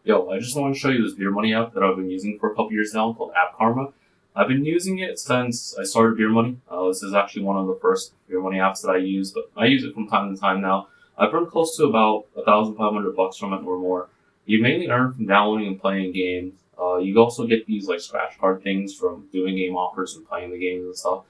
Yo, I just want to show you this beer money app that I've been using for a couple years now called AppKarma. I've been using it since I started beer money. This is actually one of the first beer money apps that I use, but I use it from time to time now. I've earned close to about $1,500 from it or more. You mainly earn from downloading and playing games. You also get these like scratch card things from doing game offers and playing the games and stuff.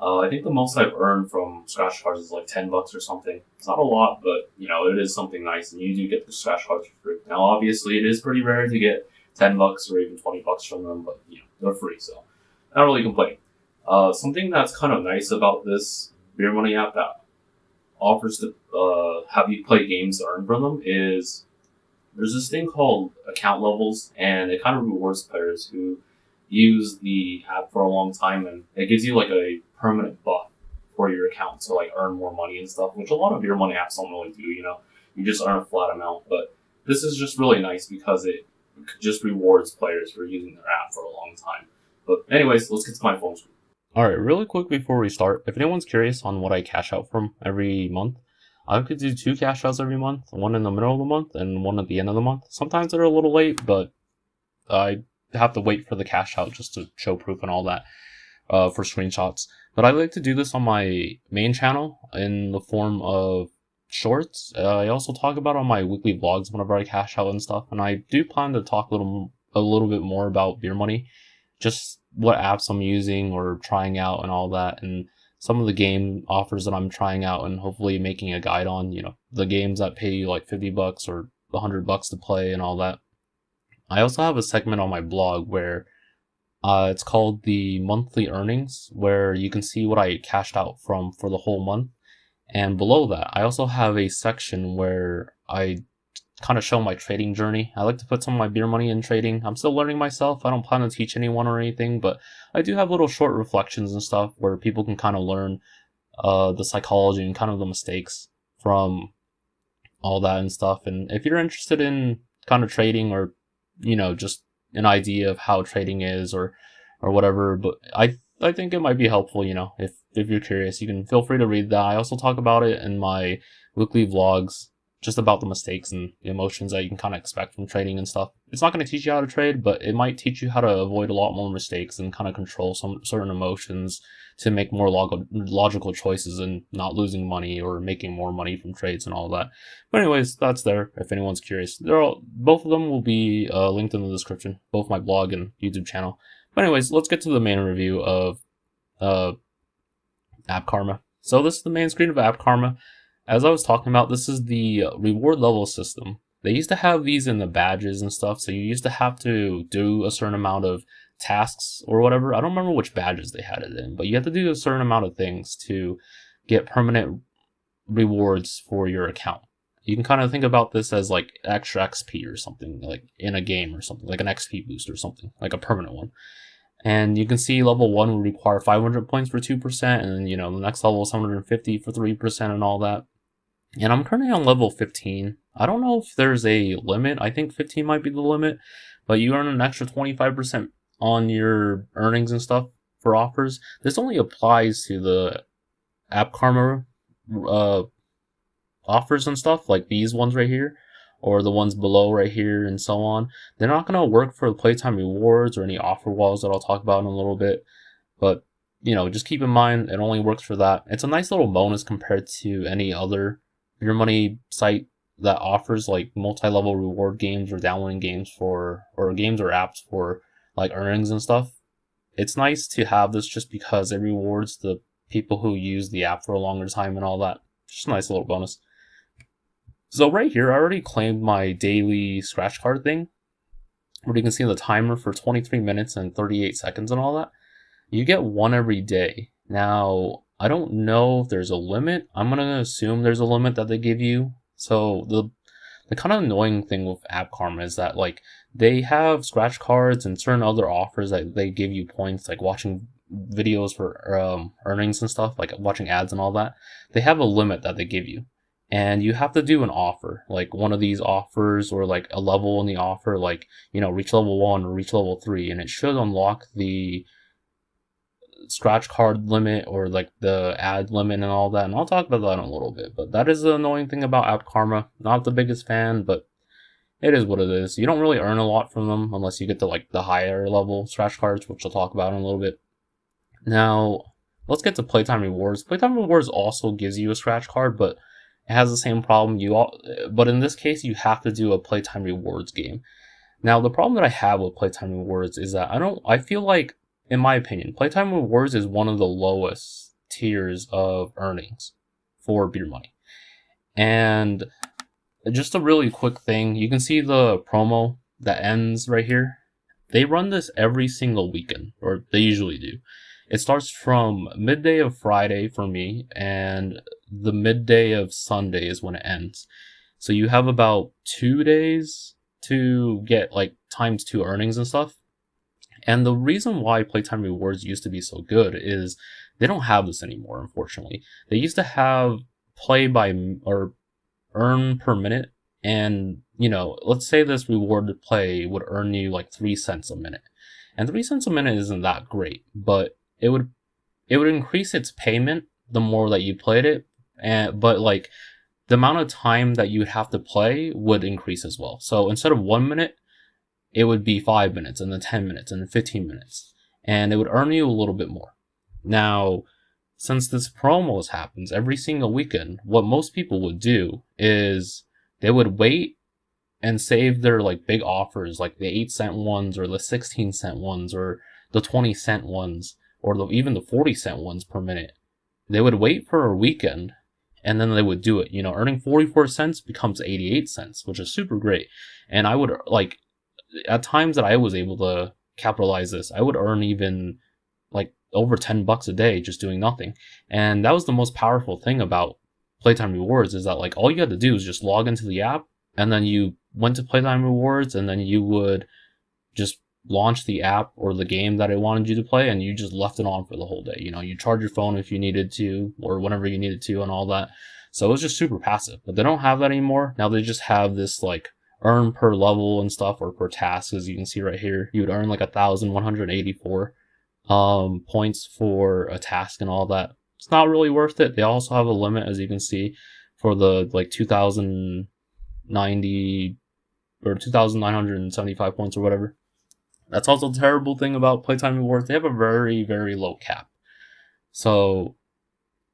I think the most I've earned from scratch cards is like $10 or something. It's not a lot, but it is something nice, and you do get the scratch cards for free. Now, obviously, it is pretty rare to get $10 or even $20 from them, but they're free, so not really complaining. Something that's kind of nice about this beer money app that offers to have you play games to earn from them is there's this thing called account levels, and it kind of rewards players who use the app for a long time, and it gives you like a permanent buff for your account to like earn more money and stuff, which a lot of your money apps don't really do. You just earn a flat amount, but this is just really nice because it just rewards players for using their app for a long time. But anyways, let's get to my phone screen. Alright, really quick before we start, if anyone's curious on what I cash out from every month, I could do 2 cash outs every month, one in the middle of the month and one at the end of the month. Sometimes they're a little late, but I have to wait for the cash out just to show proof and all that for screenshots. But I like to do this on my main channel in the form of shorts. I also talk about on my weekly vlogs whenever I cash out and stuff. And I do plan to talk a little bit more about beer money, just what apps I'm using or trying out and all that, and some of the game offers that I'm trying out, and hopefully making a guide on the games that pay you like $50 or $100 to play and all that. I also have a segment on my blog where it's called the monthly earnings, where you can see what I cashed out from for the whole month. And below that, I also have a section where I kind of show my trading journey. I like to put some of my beer money in trading. I'm still learning myself. I don't plan to teach anyone or anything, but I do have little short reflections and stuff where people can kind of learn the psychology and kind of the mistakes from all that and stuff. And if you're interested in kind of trading, or just an idea of how trading is or whatever, but I think it might be helpful, if you're curious, you can feel free to read that. I also talk about it in my weekly vlogs, just about the mistakes and the emotions that you can kind of expect from trading and stuff. It's not going to teach you how to trade, but it might teach you how to avoid a lot more mistakes and kind of control some certain emotions to make more logical choices and not losing money or making more money from trades and all that. But anyways, that's there if anyone's curious. Both of them will be linked in the description, both my blog and YouTube channel. But anyways, let's get to the main review of AppKarma. So this is the main screen of AppKarma. As I was talking about, this is the reward level system. They used to have these in the badges and stuff, so you used to have to do a certain amount of tasks or whatever. I don't remember which badges they had it in, but you have to do a certain amount of things to get permanent rewards for your account. You can kind of think about this as like extra XP or something, like in a game or something, like an XP boost or something, like a permanent one. And you can see level 1 will require 500 points for 2%, and then, the next level is 150 for 3% and all that. And I'm currently on level 15. I don't know if there's a limit. I think 15 might be the limit, but you earn an extra 25% on your earnings and stuff for offers. This only applies to the AppKarma offers and stuff, like these ones right here, or the ones below right here, and so on. They're not going to work for the playtime rewards or any offer walls that I'll talk about in a little bit, but just keep in mind it only works for that. It's a nice little bonus compared to any other beer money site that offers like multi-level reward games or downloading games or games or apps for like earnings and stuff. It's nice to have this just because it rewards the people who use the app for a longer time and all that. Just a nice little bonus. So right here, I already claimed my daily scratch card thing, where you can see the timer for 23 minutes and 38 seconds and all that. You get one every day. Now, I don't know if there's a limit. I'm going to assume there's a limit that they give you. So the kind of annoying thing with AppKarma is that like they have scratch cards and certain other offers that they give you points, like watching videos for earnings and stuff, like watching ads and all that. They have a limit that they give you. And you have to do an offer, like one of these offers or like a level in the offer, like, reach level 1 or reach level 3. And it should unlock the scratch card limit or like the ad limit and all that. And I'll talk about that in a little bit. But that is the annoying thing about AppKarma. Not the biggest fan, but it is what it is. You don't really earn a lot from them unless you get to like the higher level scratch cards, which I'll talk about in a little bit. Now, let's get to playtime rewards. Playtime rewards also gives you a scratch card, but it has the same problem. But in this case, you have to do a playtime rewards game. Now, the problem that I have with playtime rewards is that I feel like, in my opinion, playtime rewards is one of the lowest tiers of earnings for beer money. And just a really quick thing, you can see the promo that ends right here. They run this every single weekend, or they usually do. It starts from midday of Friday for me, and the midday of Sunday is when it ends. So you have about 2 days to get like ×2 earnings and stuff. And the reason why playtime rewards used to be so good is they don't have this anymore, unfortunately. They used to have play by or earn per minute, and let's say this rewarded play would earn you like 3 cents a minute. And 3 cents a minute isn't that great, but it would increase its payment the more that you played it, but like the amount of time that you would have to play would increase as well. So instead of 1 minute, it would be 5 minutes, and then 10 minutes, and then 15 minutes. And it would earn you a little bit more. Now, since this promos happens every single weekend, what most people would do is they would wait and save their like big offers, like the 8-cent ones, or the 16-cent ones, or the 20-cent ones, or even the 40-cent ones per minute. They would wait for a weekend, and then they would do it. Earning 44 cents becomes 88 cents, which is super great. And I would, like, at times that I was able to capitalize this, I would earn even like over $10 a day just doing nothing. And that was the most powerful thing about playtime rewards, is that like all you had to do is just log into the app, and then you went to playtime rewards, and then you would just launch the app or the game that it wanted you to play, and you just left it on for the whole day. You charge your phone if you needed to, or whenever you needed to, and all that. So it was just super passive. But they don't have that anymore. Now they just have this like earn per level and stuff, or per task, as you can see right here. You would earn like 1,184 points for a task and all that. It's not really worth it. They also have a limit, as you can see, for the like 2,090 or 2,975 points or whatever. That's also a terrible thing about playtime rewards. They have a very, very low cap. So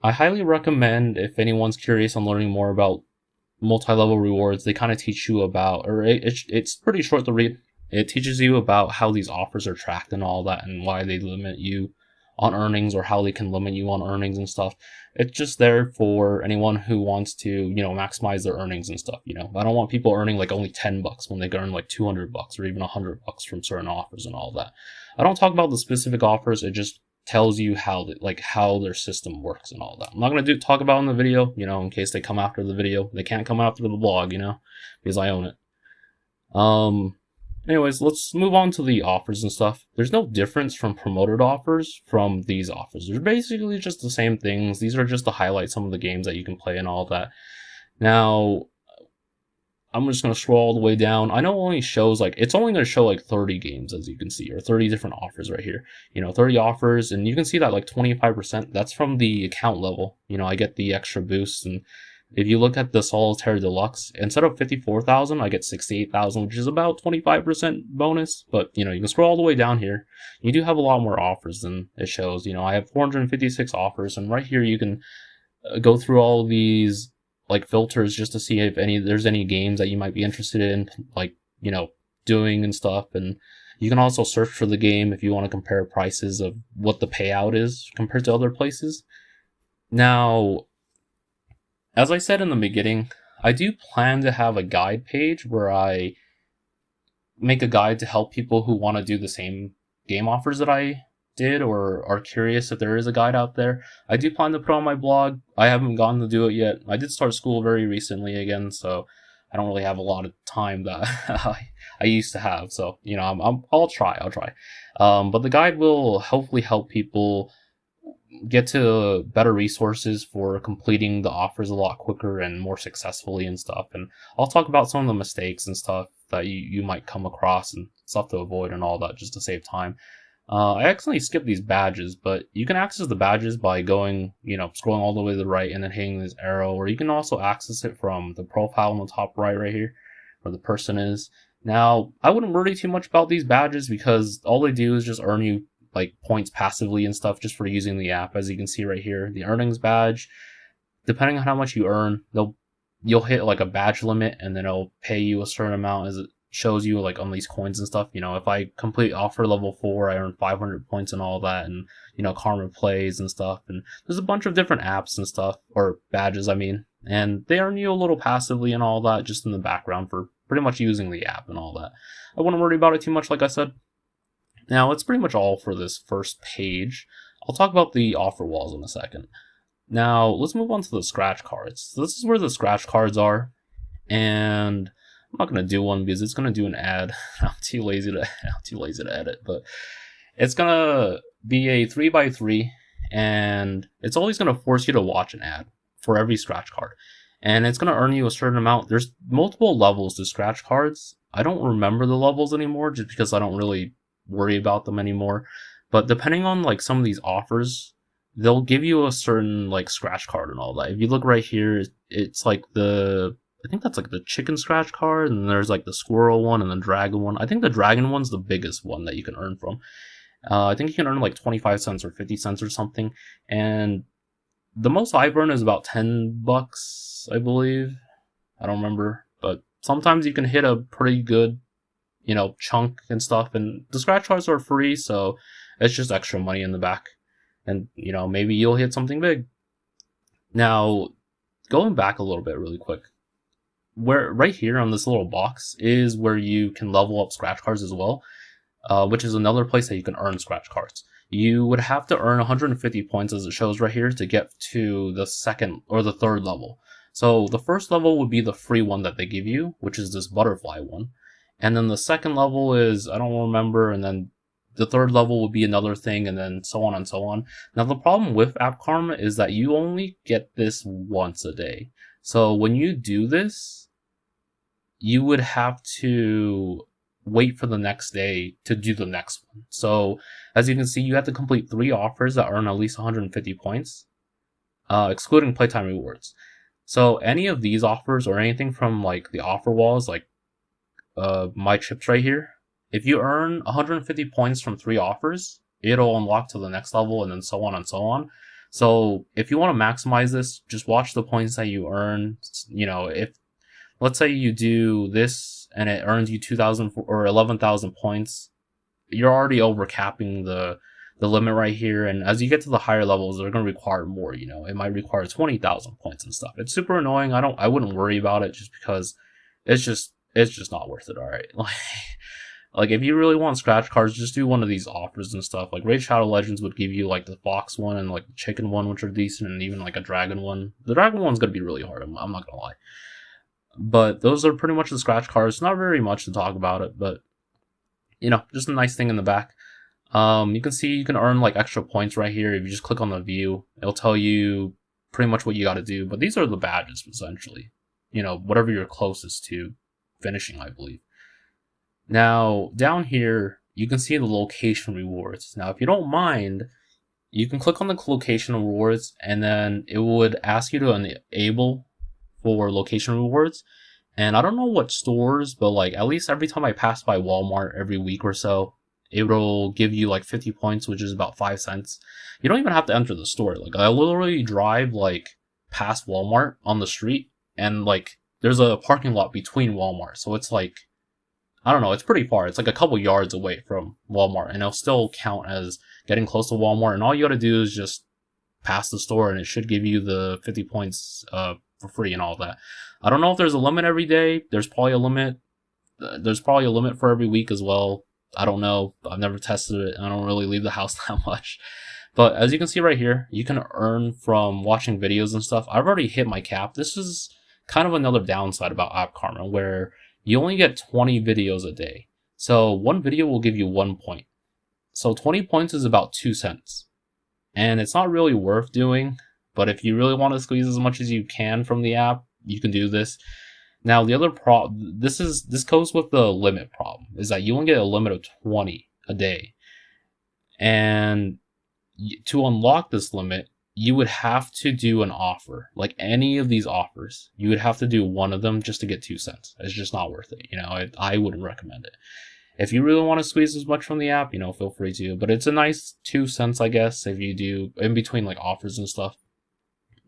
I highly recommend, if anyone's curious on learning more about multi-level rewards, they kind of teach you about, or it's pretty short to read. It teaches you about how these offers are tracked and all that, and why they limit you on earnings, or how they can limit you on earnings and stuff. It's just there for anyone who wants to, maximize their earnings and stuff. I don't want people earning like only $10 when they can earn like $200 or even $100 from certain offers and all that. I don't talk about the specific offers. It just tells you how their system works and all that. I'm not going to talk about it in the video, in case they come after the video. They can't come after the blog, because I own it. Anyways, let's move on to the offers and stuff. There's no difference from promoted offers from these offers. They're basically just the same things. These are just to highlight some of the games that you can play and all that. Now, I'm just going to scroll all the way down. I know it only shows it's only going to show like 30 games, as you can see, or 30 different offers right here. 30 offers, and you can see that like 25%, that's from the account level. I get the extra boost. And if you look at the Solitaire Deluxe, instead of 54,000, I get 68,000, which is about 25% bonus. But, you can scroll all the way down here. You do have a lot more offers than it shows. I have 456 offers, and right here you can go through all these like filters just to see if there's any games that you might be interested in, like, doing and stuff. And you can also search for the game if you want to compare prices of what the payout is compared to other places. Now, as I said in the beginning, I do plan to have a guide page where I make a guide to help people who want to do the same game offers that I did, or are curious if there is a guide out there. I do plan to put on my blog. I haven't gotten to do it yet. I did start school very recently again, so I don't really have a lot of time that I used to have. So, I'll try. But the guide will hopefully help people get to better resources for completing the offers a lot quicker and more successfully and stuff. And I'll talk about some of the mistakes and stuff that you might come across and stuff to avoid and all that, just to save time. I accidentally skipped these badges, but you can access the badges by going, scrolling all the way to the right and then hitting this arrow, or you can also access it from the profile on the top right here. or the person is. Now, I wouldn't worry too much about these badges because all they do is just earn you like points passively and stuff just for using the app. As you can see right here, the earnings badge, depending on how much you earn, you'll hit like a badge limit and then it'll pay you a certain amount as it shows you like on these coins and stuff. You know, if I complete offer level 4, I earn 500 points and all that, and you know, Karma plays and stuff, and there's a bunch of different apps and stuff, or badges I mean, and they earn you a little passively and all that just in the background for pretty much using the app and all that. I wouldn't worry about it too much, like I said. Now, that's pretty much all for this first page. I'll talk about the offer walls in a second. Now, let's move on to the scratch cards. So this is where the scratch cards are, and I'm not going to do one because it's going to do an ad. I'm too lazy to edit, but it's going to be a 3x3, and it's always going to force you to watch an ad for every scratch card. And it's going to earn you a certain amount. There's multiple levels to scratch cards. I don't remember the levels anymore just because I don't really worry about them anymore. But depending on like some of these offers, they'll give you a certain like scratch card and all that. If you look right here, it's like I think that's like the chicken scratch card, and there's like the squirrel one and the dragon one. I think the dragon one's the biggest one that you can earn from. I think you can earn like 25 cents or 50 cents or something. And the most I've earned is about $10, I believe. I don't remember, but sometimes you can hit a pretty good, you know, chunk and stuff. And the scratch cards are free, so it's just extra money in the back. And, you know, maybe you'll hit something big. Now, going back a little bit really quick, where right here on this little box is where you can level up scratch cards as well, which is another place that you can earn scratch cards. You would have to earn 150 points, as it shows right here, to get to the second or the third level. So the first level would be the free one that they give you, which is this butterfly one. And then the second level is, I don't remember, and then the third level would be another thing, and then so on and so on. Now, the problem with AppKarma is that you only get this once a day. So when you do this, you would have to wait for the next day to do the next one. So as you can see, you have to complete 3 offers that earn at least 150 points, excluding playtime rewards. So any of these offers or anything from like the offer walls, like my chips right here, if you earn 150 points from 3 offers, it'll unlock to the next level, and then so on and so on. So if you want to maximize this, just watch the points that you earn. You know, if let's say you do this and it earns you 2,000 or 11,000 points, you're already over capping the limit right here. And as you get to the higher levels, they're going to require more. You know, it might require 20,000 points and stuff. It's super annoying. I wouldn't worry about it just because it's just not worth it. All right. Like if you really want scratch cards, just do one of these offers and stuff. Like Raid Shadow Legends would give you like the fox one and like the chicken one, which are decent, and even like a dragon one. The dragon one's going to be really hard. I'm not going to lie. But those are pretty much the scratch cards. Not very much to talk about it, but you know, just a nice thing in the back. You can see you can earn like extra points right here. If you just click on the view, it'll tell you pretty much what you got to do. But these are the badges essentially. You know, whatever you're closest to finishing, I believe. Now, down here, you can see the location rewards. Now, if you don't mind, you can click on the location rewards, and then it would ask you to enable for location rewards. And I don't know what stores, but like at least every time I pass by Walmart every week or so, it'll give you like 50 points, which is about 5 cents. You don't even have to enter the store. Like I literally drive like past Walmart on the street, and like there's a parking lot between Walmart. So it's like, I don't know, it's pretty far. It's like a couple yards away from Walmart, and it'll still count as getting close to Walmart. And all you gotta do is just pass the store, and it should give you the 50 points for free and all that. I don't know if there's a limit every day. There's probably a limit. There's probably a limit for every week as well. I don't know. I've never tested it. I don't really leave the house that much. But as you can see right here, you can earn from watching videos and stuff. I've already hit my cap. This is kind of another downside about AppKarma, where you only get 20 videos a day. So one video will give you 1 point. So 20 points is about 2 cents. And it's not really worth doing, but if you really want to squeeze as much as you can from the app, you can do this. Now the other this goes with the limit problem, is that you only get a limit of 20 a day. And to unlock this limit, you would have to do an offer, like any of these offers. You would have to do one of them just to get 2 cents. It's just not worth it. I wouldn't recommend it. If you really want to squeeze as much from the app, feel free to. But it's a nice 2 cents, I guess, if you do in between like offers and stuff.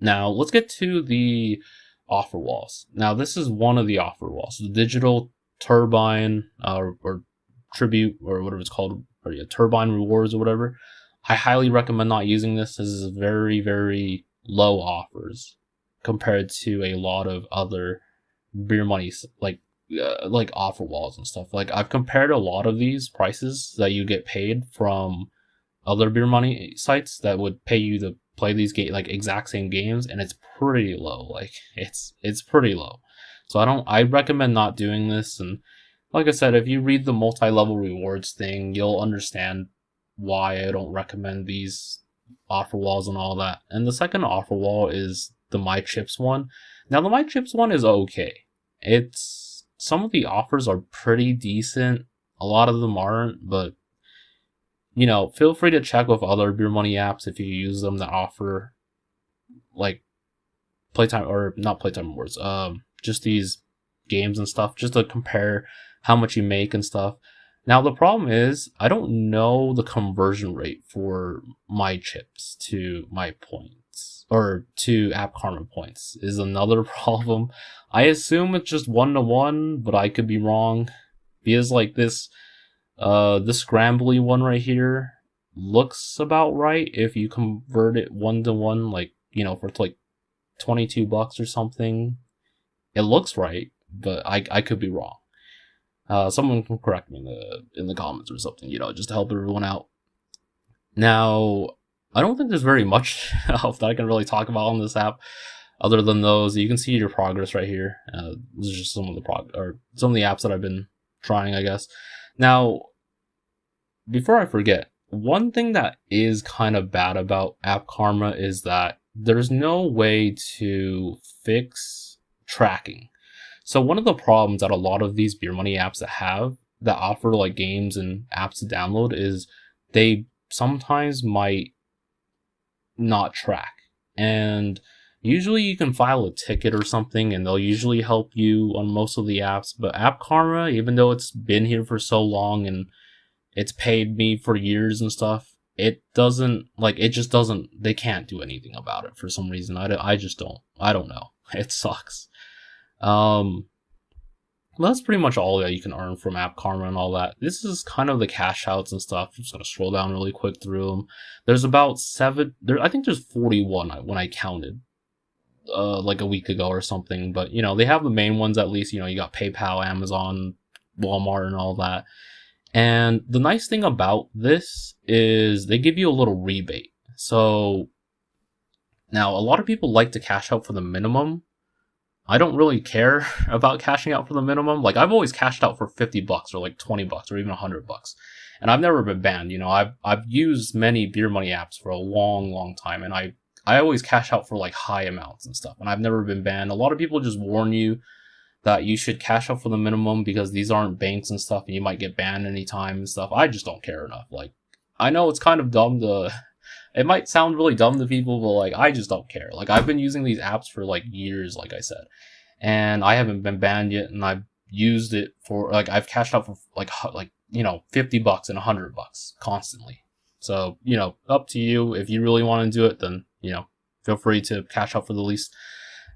Now, let's get to the offer walls. Now, this is one of the offer walls. The digital turbine or tribute or whatever it's called, or turbine rewards or whatever. I highly recommend not using this. This is very, very low offers compared to a lot of other beer money like offer walls and stuff. Like, I've compared a lot of these prices that you get paid from other beer money sites that would pay you to play these like exact same games, and it's pretty low. Like, it's pretty low. So I recommend not doing this. And like I said, if you read the multi-level rewards thing, you'll understand why I don't recommend these offer walls and all that. And the second offer wall is the My Chips one. Now, the My Chips one is okay. Some of the offers are pretty decent. A lot of them aren't, but feel free to check with other beer money apps if you use them that offer like playtime, or not playtime rewards, just these games and stuff, just to compare how much you make and stuff. Now, the problem is, I don't know the conversion rate for My Chips to my points, or to AppKarma points, is another problem. I assume it's just 1-to-1, but I could be wrong. Because like this scrambly one right here looks about right if you convert it 1-to-1, like, for like $22 or something. It looks right, but I could be wrong. Someone can correct me in the comments or something, just to help everyone out. Now, I don't think there's very much else that I can really talk about on this app, other than those. You can see your progress right here. This is just some of the apps that I've been trying, I guess. Now, before I forget, one thing that is kind of bad about AppKarma is that there's no way to fix tracking. So one of the problems that a lot of these beer money apps that offer like games and apps to download is they sometimes might not track. And usually you can file a ticket or something and they'll usually help you on most of the apps. But AppKarma, even though it's been here for so long and it's paid me for years and stuff, they can't do anything about it for some reason. I don't know. It sucks. Well, that's pretty much all that you can earn from AppKarma and all that. This is kind of the cashouts and stuff. I'm just gonna scroll down really quick through them. There's about 7. I think there's 41 when I counted, like a week ago or something. But they have the main ones at least. You got PayPal, Amazon, Walmart, and all that. And the nice thing about this is they give you a little rebate. So now a lot of people like to cash out for the minimum. I don't really care about cashing out for the minimum. Like, I've always cashed out for $50 or like $20 or even $100, and I've never been banned. I've used many beer money apps for a long, long time, and I always cash out for like high amounts and stuff, and I've never been banned. A lot of people just warn you that you should cash out for the minimum because these aren't banks and stuff, and you might get banned anytime and stuff. I just don't care enough. Like, I know it's kind of dumb it might sound really dumb to people, but like, I just don't care. Like, I've been using these apps for like years, like I said, and I haven't been banned yet, and I've used it for like, I've cashed out for like $50 and $100 constantly. So, up to you. If you really want to do it, then, feel free to cash out for the least.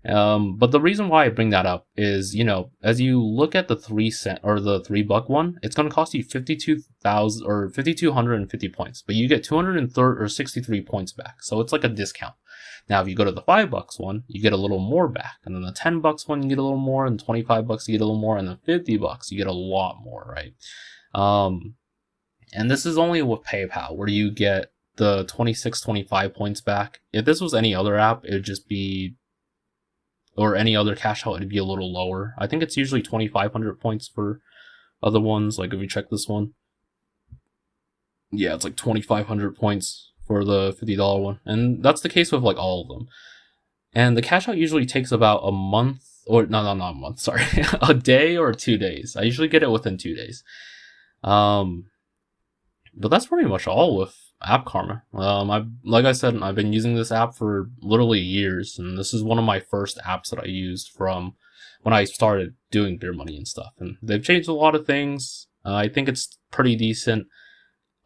But the reason why I bring that up is, as you look at the 3 cent or the $3 one, it's going to cost you 5,250 points, but you get 263 points back. So it's like a discount. Now, if you go to the $5 one, you get a little more back, and then the $10 one, you get a little more, and $25 you get a little more, and then $50 you get a lot more, right? And this is only with PayPal, where you get the 25 points back. If this was any other app, it would just be, or any other cash out, it'd be a little lower. I think it's usually 2,500 points for other ones. Like, if you check this one, yeah, it's like 2,500 points for the $50 one. And that's the case with like all of them. And the cash out usually takes about a month, or not a month, sorry, a day or 2 days. I usually get it within 2 days. But that's pretty much all with AppKarma. Like I said, I've been using this app for literally years, and this is one of my first apps that I used from when I started doing beer money and stuff. And they've changed a lot of things. I think it's pretty decent.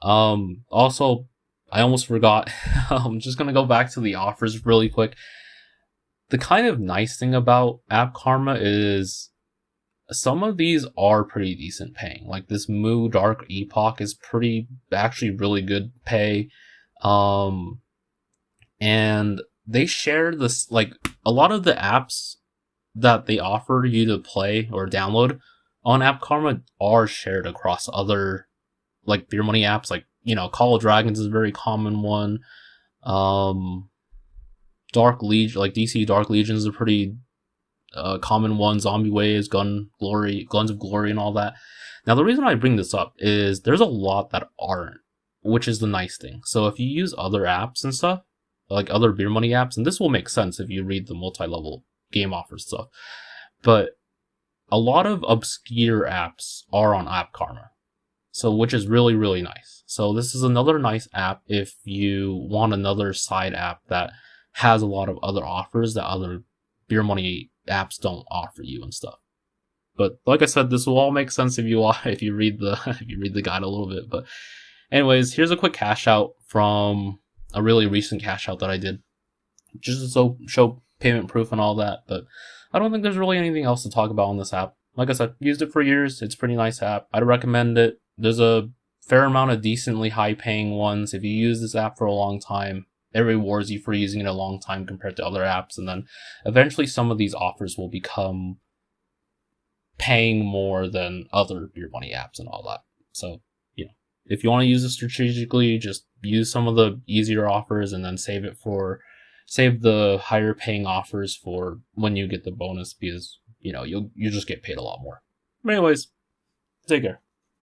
Also, I almost forgot. I'm just gonna go back to the offers really quick. The kind of nice thing about AppKarma is some of these are pretty decent paying. Like this Mu Dark Epoch is actually really good pay. And they share this, like a lot of the apps that they offer you to play or download on AppKarma are shared across other like beer money apps. Like, Call of Dragons is a very common one. Dark Legion, like DC Dark Legion is a pretty common one. Zombie Waves, Guns of Glory, and all that. Now, the reason I bring this up is there's a lot that aren't, which is the nice thing. So if you use other apps and stuff, like other beer money apps, and this will make sense if you read the multi-level game offers stuff, but a lot of obscure apps are on AppKarma, so which is really, really nice. So this is another nice app if you want another side app that has a lot of other offers that other beer money apps don't offer you and stuff. But like I said, this will all make sense if you read the guide a little bit. But anyways, here's a quick cash out from a really recent cash out that I did, just to show payment proof and all that. But I don't think there's really anything else to talk about on this app. Like I said, used it for years. It's a pretty nice app. I'd recommend it. There's a fair amount of decently high paying ones. If you use this app for a long time, it rewards you for using it a long time compared to other apps. And then eventually some of these offers will become paying more than other beer money apps and all that. So, if you want to use it strategically, just use some of the easier offers and then save the higher paying offers for when you get the bonus, because, you just get paid a lot more. But anyways, take care.